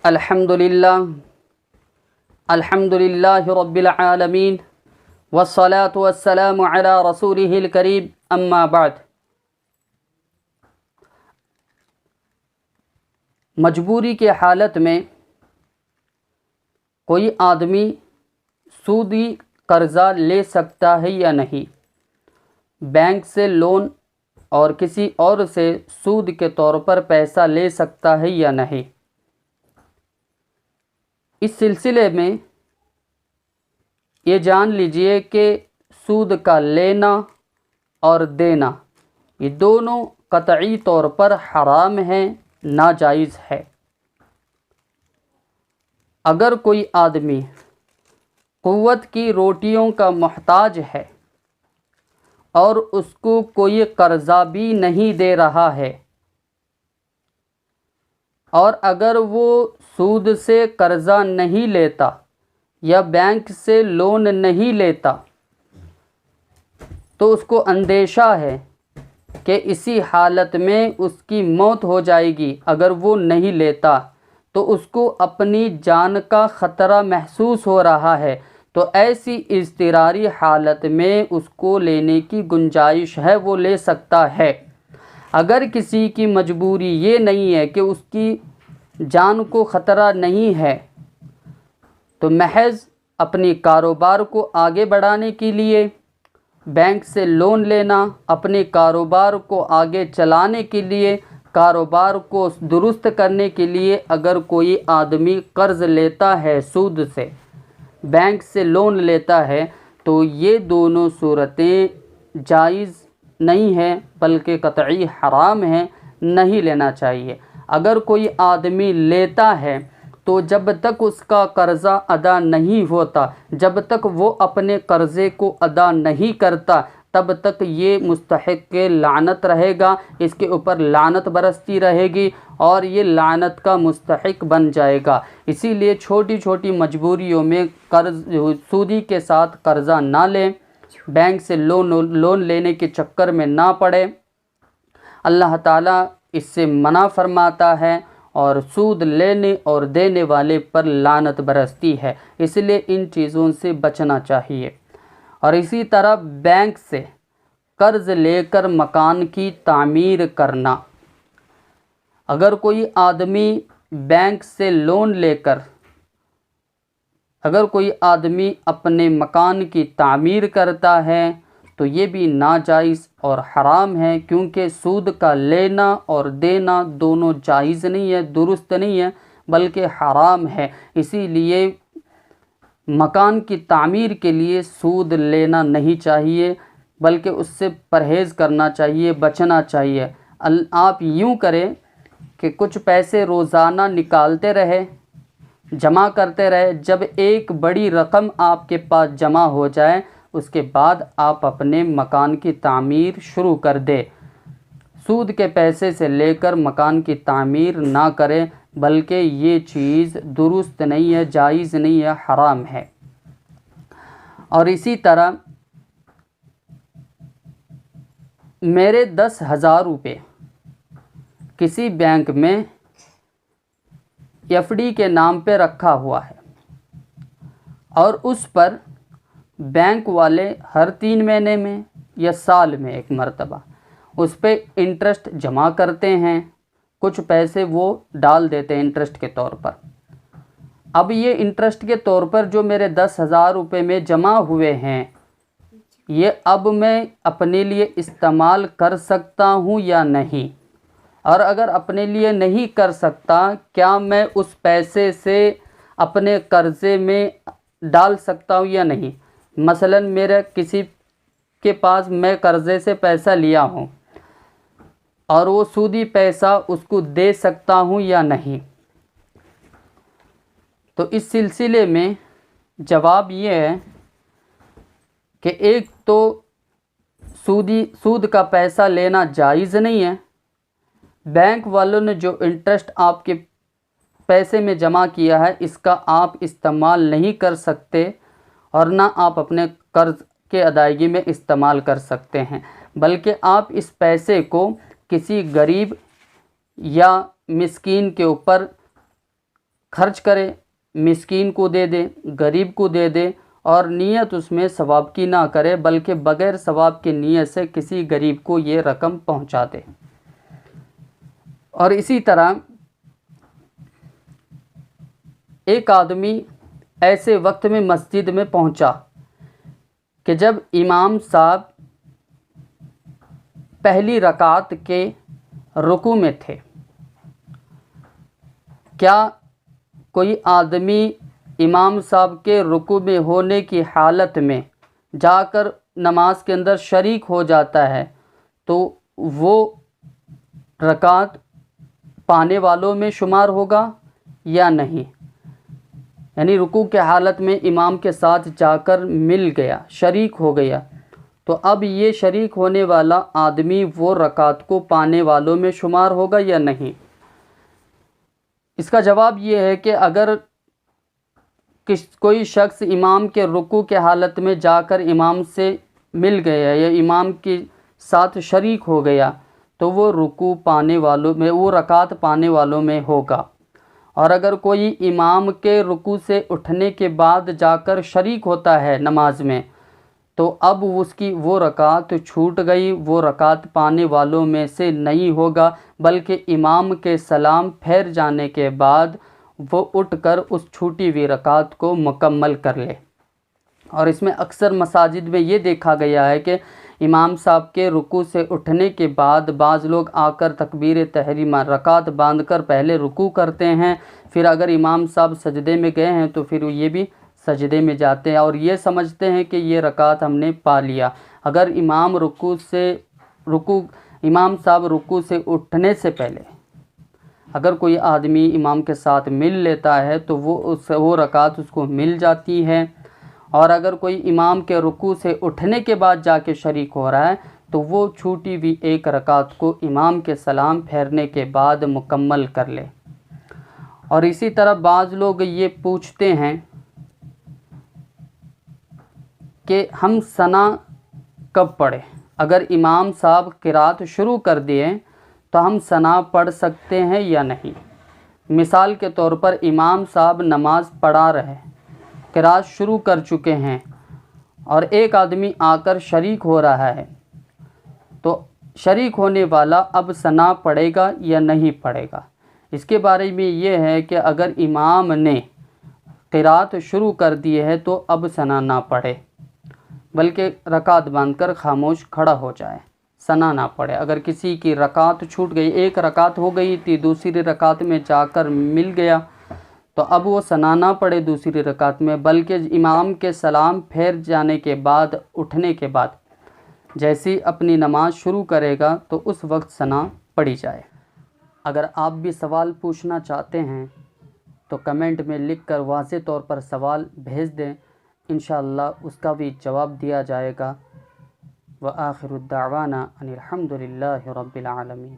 الحمدللہ الحمدللہ رب العالمین والصلاة والسلام علی رسولہ الکریم اما بعد۔ مجبوری کے حالت میں کوئی آدمی سودی قرضہ لے سکتا ہے یا نہیں؟ بینک سے لون اور کسی اور سے سود کے طور پر پیسہ لے سکتا ہے یا نہیں؟ اس سلسلے میں یہ جان لیجئے کہ سود کا لینا اور دینا یہ دونوں قطعی طور پر حرام ہیں، ناجائز ہے۔ اگر کوئی آدمی قوت کی روٹیوں کا محتاج ہے اور اس کو کوئی قرضہ بھی نہیں دے رہا ہے، اور اگر وہ سود سے قرضہ نہیں لیتا یا بینک سے لون نہیں لیتا تو اس کو اندیشہ ہے کہ اسی حالت میں اس کی موت ہو جائے گی۔ اگر وہ نہیں لیتا تو اس کو اپنی جان کا خطرہ محسوس ہو رہا ہے، تو ایسی اضطراری حالت میں اس کو لینے کی گنجائش ہے، وہ لے سکتا ہے۔ اگر کسی کی مجبوری یہ نہیں ہے کہ اس کی جان کو خطرہ نہیں ہے، تو محض اپنی کاروبار کو آگے بڑھانے کے لیے بینک سے لون لینا، اپنے کاروبار کو آگے چلانے کے لیے، کاروبار کو درست کرنے کے لیے اگر کوئی آدمی قرض لیتا ہے، سود سے بینک سے لون لیتا ہے، تو یہ دونوں صورتیں جائز نہیں ہیں بلکہ قطعی حرام ہیں، نہیں لینا چاہیے۔ اگر کوئی آدمی لیتا ہے تو جب تک اس کا قرضہ ادا نہیں ہوتا، جب تک وہ اپنے قرضے کو ادا نہیں کرتا، تب تک یہ مستحق لعنت رہے گا، اس کے اوپر لعنت برستی رہے گی اور یہ لعنت کا مستحق بن جائے گا۔ اسی لیے چھوٹی چھوٹی مجبوریوں میں سودی کے ساتھ قرضہ نہ لیں، بینک سے لون لینے کے چکر میں نہ پڑے۔ اللہ تعالیٰ اس سے منع فرماتا ہے اور سود لینے اور دینے والے پر لعنت برستی ہے، اس لیے ان چیزوں سے بچنا چاہیے۔ اور اسی طرح بینک سے قرض لے کر مکان کی تعمیر کرنا، اگر کوئی آدمی بینک سے لون لے کر اگر کوئی آدمی اپنے مکان کی تعمیر کرتا ہے تو یہ بھی ناجائز اور حرام ہے، کیونکہ سود کا لینا اور دینا دونوں جائز نہیں ہے، درست نہیں ہے بلکہ حرام ہے۔ اسی لیے مکان کی تعمیر کے لیے سود لینا نہیں چاہیے بلکہ اس سے پرہیز کرنا چاہیے، بچنا چاہیے۔ آپ یوں کریں کہ کچھ پیسے روزانہ نکالتے رہے، جمع کرتے رہے، جب ایک بڑی رقم آپ کے پاس جمع ہو جائے اس کے بعد آپ اپنے مکان کی تعمیر شروع کر دیں۔ سود کے پیسے سے لے کر مکان کی تعمیر نہ کریں، بلکہ یہ چیز درست نہیں ہے، جائز نہیں ہے، حرام ہے۔ اور اسی طرح میرے 10,000 روپے کسی بینک میں ایف ڈی کے نام پہ رکھا ہوا ہے اور اس پر بینک والے ہر 3 مہینے میں یا سال میں ایک مرتبہ اس پہ انٹرسٹ جمع کرتے ہیں، کچھ پیسے وہ ڈال دیتے ہیں انٹرسٹ کے طور پر۔ اب یہ انٹرسٹ کے طور پر جو میرے 10,000 روپے میں جمع ہوئے ہیں، یہ اب میں اپنے لیے استعمال کر سکتا ہوں یا نہیں؟ اور اگر اپنے لیے نہیں کر سکتا، کیا میں اس پیسے سے اپنے قرضے میں ڈال سکتا ہوں یا نہیں؟ مثلا میرے کسی کے پاس میں قرضے سے پیسہ لیا ہوں اور وہ سودی پیسہ اس کو دے سکتا ہوں یا نہیں؟ تو اس سلسلے میں جواب یہ ہے کہ ایک تو سود کا پیسہ لینا جائز نہیں ہے۔ بینک والوں نے جو انٹرسٹ آپ کے پیسے میں جمع کیا ہے، اس کا آپ استعمال نہیں کر سکتے اور نہ آپ اپنے قرض کے ادائیگی میں استعمال کر سکتے ہیں، بلکہ آپ اس پیسے کو کسی غریب یا مسکین کے اوپر خرچ کرے، مسکین کو دے دے، غریب کو دے دے، اور نیت اس میں ثواب کی نہ کرے بلکہ بغیر ثواب کی نیت سے کسی غریب کو یہ رقم پہنچا دے۔ اور اسی طرح ایک آدمی ایسے وقت میں مسجد میں پہنچا کہ جب امام صاحب پہلی رکعت کے رکوع میں تھے۔ کیا کوئی آدمی امام صاحب کے رکوع میں ہونے کی حالت میں جا کر نماز کے اندر شریک ہو جاتا ہے تو وہ رکعت پانے والوں میں شمار ہوگا یا نہیں؟ یعنی رکوع کے حالت میں امام کے ساتھ جا کر مل گیا، شریک ہو گیا، تو اب یہ شریک ہونے والا آدمی وہ رکعت کو پانے والوں میں شمار ہوگا یا نہیں؟ اس کا جواب یہ ہے کہ اگر کوئی شخص امام کے رکوع کے حالت میں جا کر امام سے مل گیا یا امام کے ساتھ شریک ہو گیا تو وہ رکوع پانے والوں میں، وہ رکعت پانے والوں میں ہوگا۔ اور اگر کوئی امام کے رکوع سے اٹھنے کے بعد جا کر شریک ہوتا ہے نماز میں تو اب اس کی وہ رکعت چھوٹ گئی، وہ رکعت پانے والوں میں سے نہیں ہوگا بلکہ امام کے سلام پھیر جانے کے بعد وہ اٹھ کر اس چھوٹی ہوئی رکعت کو مکمل کر لے۔ اور اس میں اکثر مساجد میں یہ دیکھا گیا ہے کہ امام صاحب کے رکوع سے اٹھنے کے بعد بعض لوگ آ کر تکبیر تحریمہ رکعت باندھ کر پہلے رکوع کرتے ہیں، پھر اگر امام صاحب سجدے میں گئے ہیں تو پھر یہ بھی سجدے میں جاتے ہیں اور یہ سمجھتے ہیں کہ یہ رکعت ہم نے پا لیا۔ اگر امام صاحب رکوع سے اٹھنے سے پہلے اگر کوئی آدمی امام کے ساتھ مل لیتا ہے تو وہ رکعت اس کو مل جاتی ہے، اور اگر کوئی امام کے رکوع سے اٹھنے کے بعد جا کے شریک ہو رہا ہے تو وہ چھوٹی ہوئی ایک رکعت کو امام کے سلام پھیرنے کے بعد مکمل کر لے۔ اور اسی طرح بعض لوگ یہ پوچھتے ہیں کہ ہم ثنا کب پڑھیں؟ اگر امام صاحب قرات شروع کر دیے تو ہم ثنا پڑھ سکتے ہیں یا نہیں؟ مثال کے طور پر امام صاحب نماز پڑھا رہے، قرات شروع کر چکے ہیں اور ایک آدمی آ کر شریک ہو رہا ہے تو شریک ہونے والا اب ثنا پڑھے گا یا نہیں پڑھے گا؟ اس کے بارے میں یہ ہے کہ اگر امام نے قرات شروع کر دی ہے تو اب ثنا نہ پڑھے بلکہ رکعت باندھ کر خاموش کھڑا ہو جائے، ثنا نہ پڑھے۔ اگر کسی کی رکعت چھوٹ گئی، ایک رکعت ہو گئی تھی، دوسری رکعت میں جا کر مل گیا تو اب وہ ثنا نہ پڑھے دوسری رکعت میں بلکہ امام کے سلام پھیر جانے کے بعد، اٹھنے کے بعد جیسی اپنی نماز شروع کرے گا تو اس وقت ثنا پڑھی جائے۔ اگر آپ بھی سوال پوچھنا چاہتے ہیں تو کمنٹ میں لکھ کر واضح طور پر سوال بھیج دیں، انشاءاللہ اس کا بھی جواب دیا جائے گا۔ وآخر الدعوانا ان الحمد للہ رب العالمین۔